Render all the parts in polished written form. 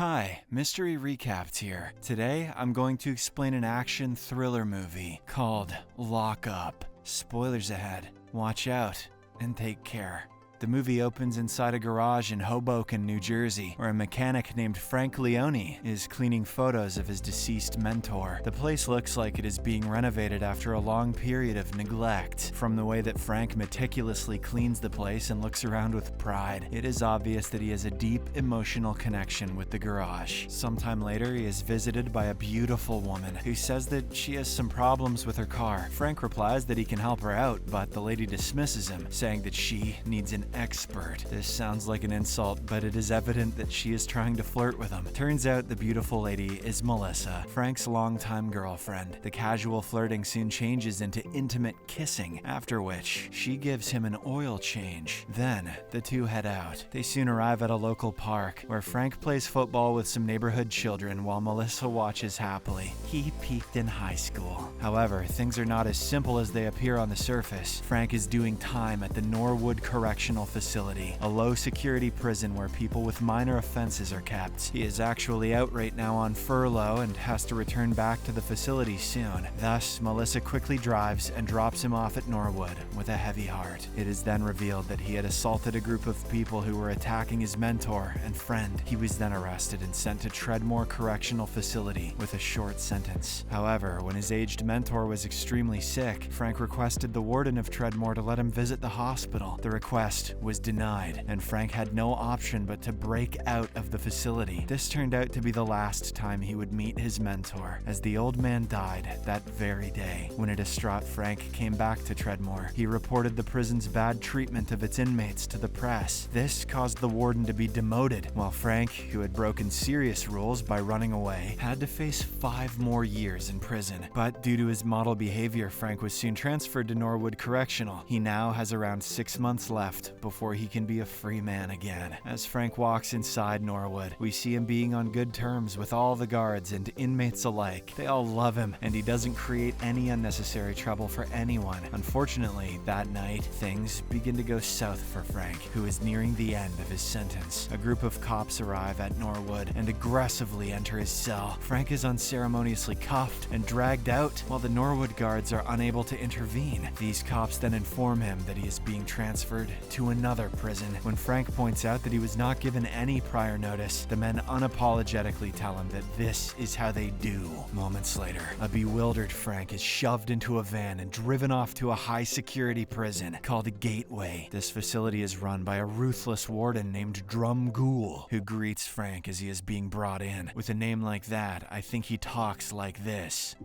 Hi, Mystery Recapped here. Today, I'm going to explain an action thriller movie called Lock Up. Spoilers ahead. Watch out and take care. The movie opens inside a garage in Hoboken, New Jersey, where a mechanic named Frank Leone is cleaning photos of his deceased mentor. The place looks like it is being renovated after a long period of neglect. From the way that Frank meticulously cleans the place and looks around with pride, it is obvious that he has a deep emotional connection with the garage. Sometime later, he is visited by a beautiful woman who says that she has some problems with her car. Frank replies that he can help her out, but the lady dismisses him, saying that she needs an expert. This sounds like an insult, but it is evident that she is trying to flirt with him. Turns out the beautiful lady is Melissa, Frank's longtime girlfriend. The casual flirting soon changes into intimate kissing, after which she gives him an oil change. Then, the two head out. They soon arrive at a local park, where Frank plays football with some neighborhood children while Melissa watches happily. He peaked in high school. However, things are not as simple as they appear on the surface. Frank is doing time at the Norwood Correctional Facility, a low-security prison where people with minor offenses are kept. He is actually out right now on furlough and has to return back to the facility soon. Thus, Melissa quickly drives and drops him off at Norwood with a heavy heart. It is then revealed that he had assaulted a group of people who were attacking his mentor and friend. He was then arrested and sent to Treadmore Correctional Facility with a short sentence. However, when his aged mentor was extremely sick, Frank requested the warden of Treadmore to let him visit the hospital. The request was denied, and Frank had no option but to break out of the facility. This turned out to be the last time he would meet his mentor, as the old man died that very day. When a distraught Frank came back to Treadmore, he reported the prison's bad treatment of its inmates to the press. This caused the warden to be demoted, while Frank, who had broken serious rules by running away, had to face 5 more years in prison. But due to his model behavior, Frank was soon transferred to Norwood Correctional. He now has around 6 months left before he can be a free man again. As Frank walks inside Norwood, we see him being on good terms with all the guards and inmates alike. They all love him, and he doesn't create any unnecessary trouble for anyone. Unfortunately, that night, things begin to go south for Frank, who is nearing the end of his sentence. A group of cops arrive at Norwood and aggressively enter his cell. Frank is unceremoniously cuffed and dragged out, while the Norwood guards are unable to intervene. These cops then inform him that he is being transferred to another prison. When Frank points out that he was not given any prior notice, the men unapologetically tell him that this is how they do. Moments later, a bewildered Frank is shoved into a van and driven off to a high-security prison called Gateway. This facility is run by a ruthless warden named Drum Ghoul, who greets Frank as he is being brought in. With a name like that, I think he talks like this.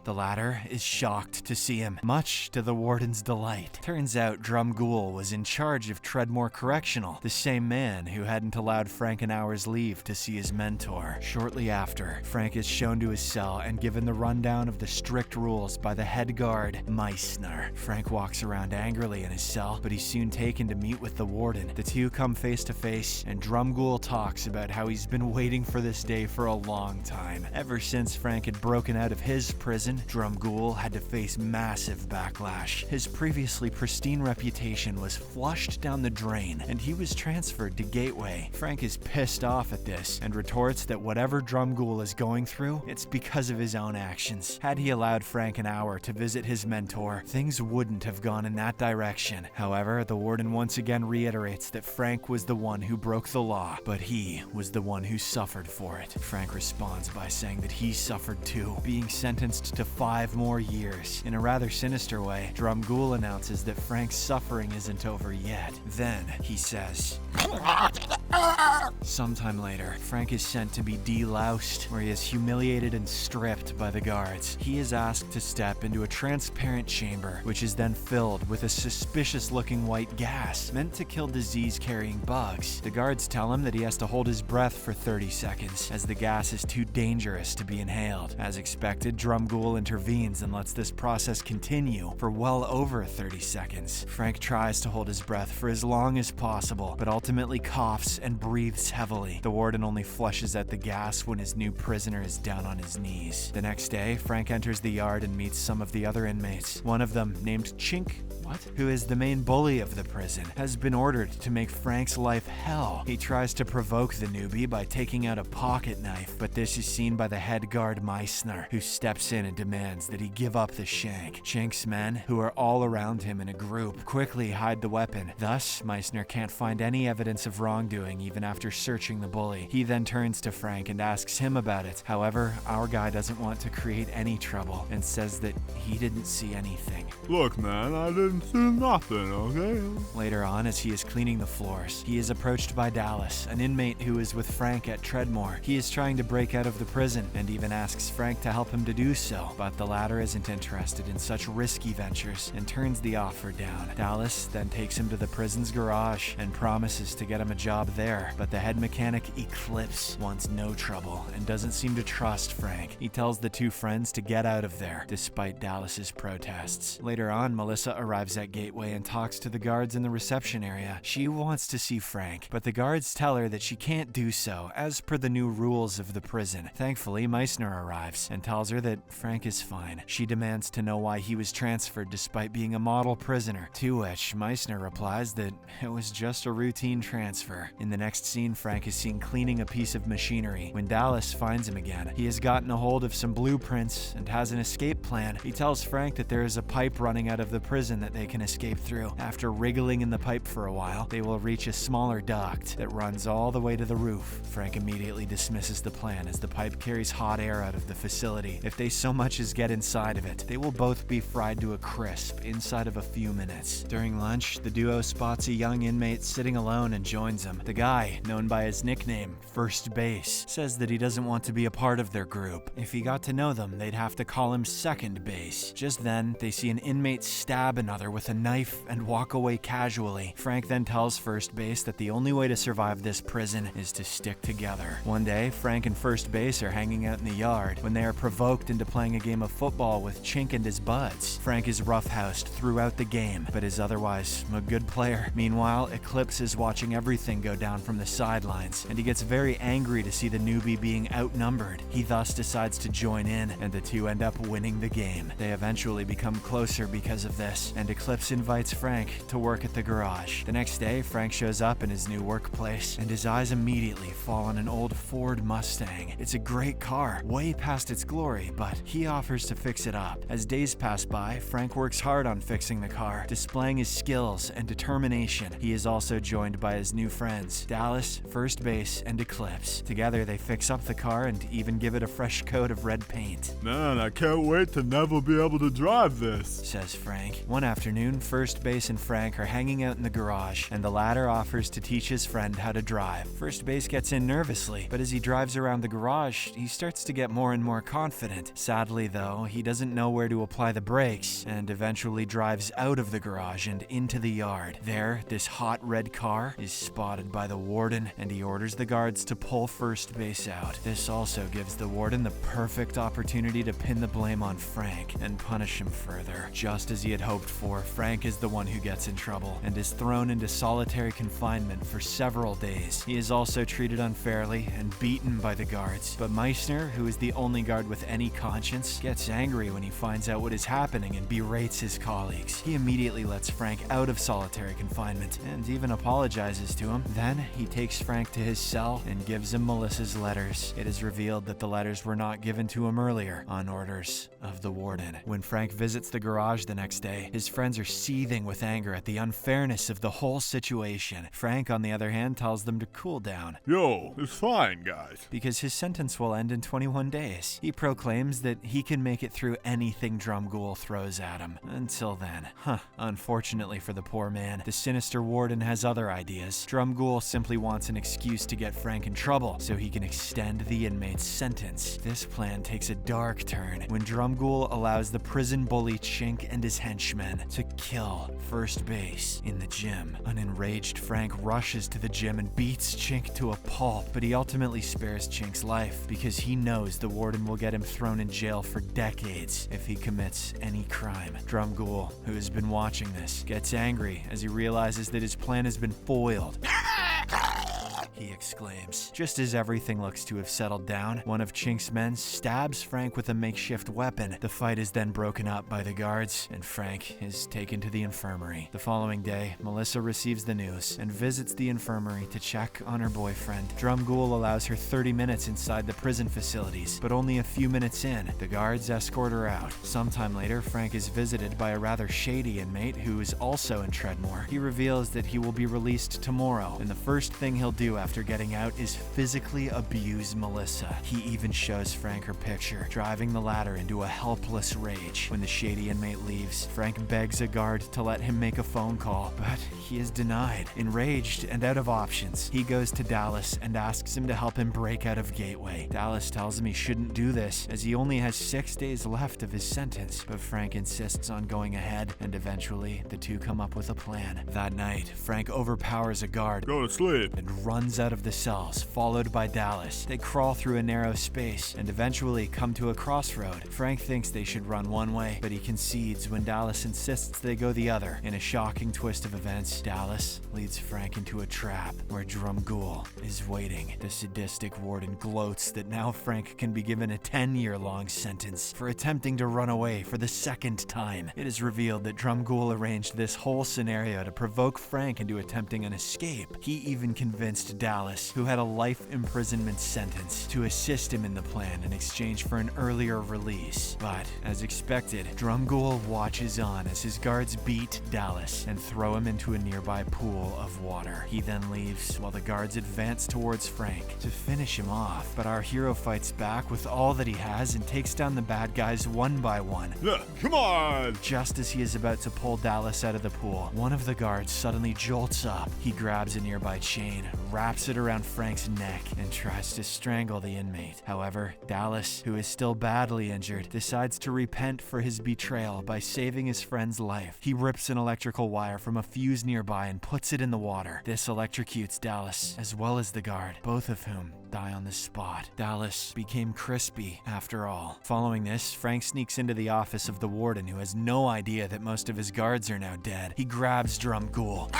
The latter is shocked to see him, much to the warden's delight. Turns out Drum Ghoul was in charge of Treadmore Correctional, the same man who hadn't allowed Frank an hour's leave to see his mentor. Shortly after, Frank is shown to his cell and given the rundown of the strict rules by the head guard, Meissner. Frank walks around angrily in his cell, but he's soon taken to meet with the warden. The two come face to face, and Drum Ghoul talks about how he's been waiting for this day for a long time. Ever since Frank had broken out of his prison, Drum Ghoul had to face massive backlash. His previously pristine reputation was flushed down the drain, and he was transferred to Gateway. Frank is pissed off at this and retorts that whatever Drum Ghoul is going through, it's because of his own actions. Had he allowed Frank an hour to visit his mentor, things wouldn't have gone in that direction. However, the warden once again reiterates that Frank was the one who broke the law, but he was the one who suffered for it. Frank responds by saying that he suffered too, being sentenced to 5 more years. In a rather sinister way, Drum Ghoul announces that Frank's suffering isn't over yet. Then, he says, sometime later, Frank is sent to be deloused, where he is humiliated and stripped by the guards. He is asked to step into a transparent chamber, which is then filled with a suspicious-looking white gas, meant to kill disease-carrying bugs. The guards tell him that he has to hold his breath for 30 seconds, as the gas is too dangerous to be inhaled. As expected, Drum Ghoul intervenes and lets this process continue for well over 30 seconds. Frank tries to hold his breath for as long as possible, but ultimately coughs coughs and breathes heavily. The warden only flushes out the gas when his new prisoner is down on his knees. The next day, Frank enters the yard and meets some of the other inmates. One of them, named Chink, who is the main bully of the prison, has been ordered to make Frank's life hell. He tries to provoke the newbie by taking out a pocket knife, but this is seen by the head guard Meissner, who steps in and demands that he give up the shank. Chink's men, who are all around him in a group, quickly hide the weapon. Thus, Meissner can't find any evidence of wrongdoing even after searching the bully. He then turns to Frank and asks him about it. However, our guy doesn't want to create any trouble and says that he didn't see anything. Look, man, I didn't see nothing, okay? Later on, as he is cleaning the floors, he is approached by Dallas, an inmate who is with Frank at Treadmore. He is trying to break out of the prison and even asks Frank to help him to do so, but the latter isn't interested in such risky ventures and turns the offer down. Dallas then takes him to the prison's garage and promises to get him a job there, but the head mechanic Eclipse wants no trouble and doesn't seem to trust Frank. He tells the two friends to get out of there, despite Dallas's protests. Later on, Melissa arrives at Gateway and talks to the guards in the reception area. She wants to see Frank, but the guards tell her that she can't do so, as per the new rules of the prison. Thankfully, Meissner arrives and tells her that Frank is fine. She demands to know why he was transferred despite being a model prisoner, to which Meissner replies that it was just a routine transfer. In the next scene, Frank is seen cleaning a piece of machinery. When Dallas finds him again, he has gotten a hold of some blueprints and has an escape plan. He tells Frank that there is a pipe running out of the prison that they can escape through. After wriggling in the pipe for a while, they will reach a smaller duct that runs all the way to the roof. Frank immediately dismisses the plan as the pipe carries hot air out of the facility. If they so much as get inside of it, they will both be fried to a crisp inside of a few minutes. During lunch, the duo spots a young inmate sitting alone and joins them. The guy, known by his nickname, First Base, says that he doesn't want to be a part of their group. If he got to know them, they'd have to call him Second Base. Just then, they see an inmate stab another with a knife and walk away casually. Frank then tells First Base that the only way to survive this prison is to stick together. One day, Frank and First Base are hanging out in the yard when they are provoked into playing a game of football with Chink and his buds. Frank is roughhoused throughout the game, but is otherwise a good player. Meanwhile, Eclipse is watching everything go down from the sidelines, and he gets very angry to see the newbie being outnumbered. He thus decides to join in, and the two end up winning the game. They eventually become closer because of this, and Eclipse invites Frank to work at the garage. The next day, Frank shows up in his new workplace, and his eyes immediately fall on an old Ford Mustang. It's a great car, way past its glory, but he offers to fix it up. As days pass by, Frank works hard on fixing the car, displaying his skills and determination. He is also joined by his new friends, Dallas, First Base, and Eclipse. Together, they fix up the car and even give it a fresh coat of red paint. Man, I can't wait to never be able to drive this, says Frank. One afternoon, First Base and Frank are hanging out in the garage, and the latter offers to teach his friend how to drive. First Base gets in nervously, but as he drives around the garage, he starts to get more and more confident. Sadly, though, he doesn't know where to apply the brakes, and eventually drives out of the garage and into the yard. There, this hot red car is spotted by the warden, and he orders the guards to pull First Base out. This also gives the warden the perfect opportunity to pin the blame on Frank and punish him further. Just as he had hoped for, Frank is the one who gets in trouble and is thrown into solitary confinement for several days. He is also treated unfairly and beaten by the guards, but Meissner, who is the only guard with any conscience, gets angry when he finds out what is happening and berates his colleagues. He immediately lets Frank out of solitary confinement and even apologizes to him. Then he takes Frank to his cell and gives him Melissa's letters. It is revealed that the letters were not given to him earlier on orders of the warden. When Frank visits the garage the next day, his friends are seething with anger at the unfairness of the whole situation. Frank, on the other hand, tells them to cool down. Yo, it's fine, guys. Because his sentence will end in 21 days. He proclaims that he can make it through anything Drumgoole throws at him. Until then. Unfortunately for the poor man, the sinister warden has other ideas. Drumgoole simply wants an excuse to get Frank in trouble so he can extend the inmate's sentence. This plan takes a dark turn when Drumgoole allows the prison bully Chink and his henchmen to kill First Base in the gym. An enraged Frank rushes to the gym and beats Chink to a pulp, but he ultimately spares Chink's life because he knows the warden will get him thrown in jail for decades if he commits any crime. Drumgoole, who has been watching this, gets angry as he realizes that his plan has been foiled. he exclaims. Just as everything looks to have settled down, one of Chink's men stabs Frank with a makeshift weapon. The fight is then broken up by the guards, and Frank is taken to the infirmary. The following day, Melissa receives the news and visits the infirmary to check on her boyfriend. Drumgool allows her 30 minutes inside the prison facilities, but only a few minutes in, the guards escort her out. Sometime later, Frank is visited by a rather shady inmate who is also in Treadmore. He reveals that he will be released tomorrow, and the first thing he'll do after getting out is physically abuse Melissa. He even shows Frank her picture, driving the latter into a helpless rage. When the shady inmate leaves, Frank begs a guard to let him make a phone call, but he is denied. Enraged and out of options, he goes to Dallas and asks him to help him break out of Gateway. Dallas tells him he shouldn't do this, as he only has 6 days left of his sentence, but Frank insists on going ahead, and eventually the two come up with a plan. That night, Frank overpowers a guard, Go to sleep. and runs out of the cells, followed by Dallas. They crawl through a narrow space and eventually come to a crossroad. Frank thinks they should run one way, but he concedes when Dallas insists they go the other. In a shocking twist of events, Dallas leads Frank into a trap where Drumgool is waiting. The sadistic warden gloats that now Frank can be given a 10-year-long sentence for attempting to run away for the second time. It is revealed that Drumgool arranged this whole scenario to provoke Frank into attempting an escape. He even convinced Dallas, who had a life imprisonment sentence, to assist him in the plan in exchange for an earlier release. But, as expected, Drumgool watches on as his guards beat Dallas and throw him into a nearby pool of water. He then leaves while the guards advance towards Frank to finish him off. But our hero fights back with all that he has and takes down the bad guys one by one. Come on! Just as he is about to pull Dallas out of the pool, one of the guards suddenly jolts up. He grabs a nearby chain, wraps it around Frank's neck, and tries to strangle the inmate. However, Dallas, who is still badly injured, decides to repent for his betrayal by saving his friend's life. He rips an electrical wire from a fuse nearby and puts it in the water. This electrocutes Dallas, as well as the guard, both of whom die on the spot. Dallas became crispy after all. Following this, Frank sneaks into the office of the warden, who has no idea that most of his guards are now dead. He grabs Drumgool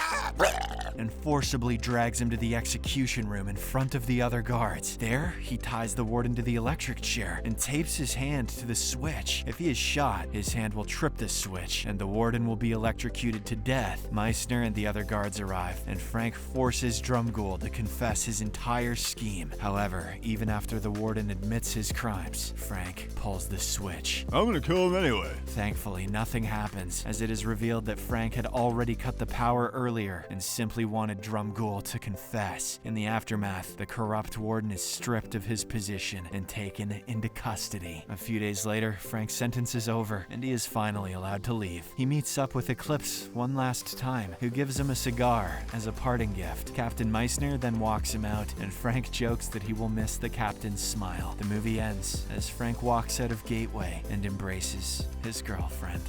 and forcibly drags him to the execution room in front of the other guards. There, he ties the warden to the electric chair and tapes his hand to the switch. If he is shot, his hand will trip the switch, and the warden will be electrocuted to death. Meissner and the other guards arrive, and Frank forces Drumgool to confess his entire scheme. However, even after the warden admits his crimes, Frank pulls the switch. I'm gonna kill him anyway. Thankfully, nothing happens, as it is revealed that Frank had already cut the power earlier and simply wanted Drumgool to confess. In the aftermath, the corrupt warden is stripped of his position and taken into custody. A few days later, Frank's sentence is over, and he is finally allowed to leave. He meets up with Eclipse one last time, who gives him a cigar as a parting gift. Captain Meissner then walks him out, and Frank jokes that he will miss the captain's smile. The movie ends as Frank walks out of Gateway and embraces his girlfriend.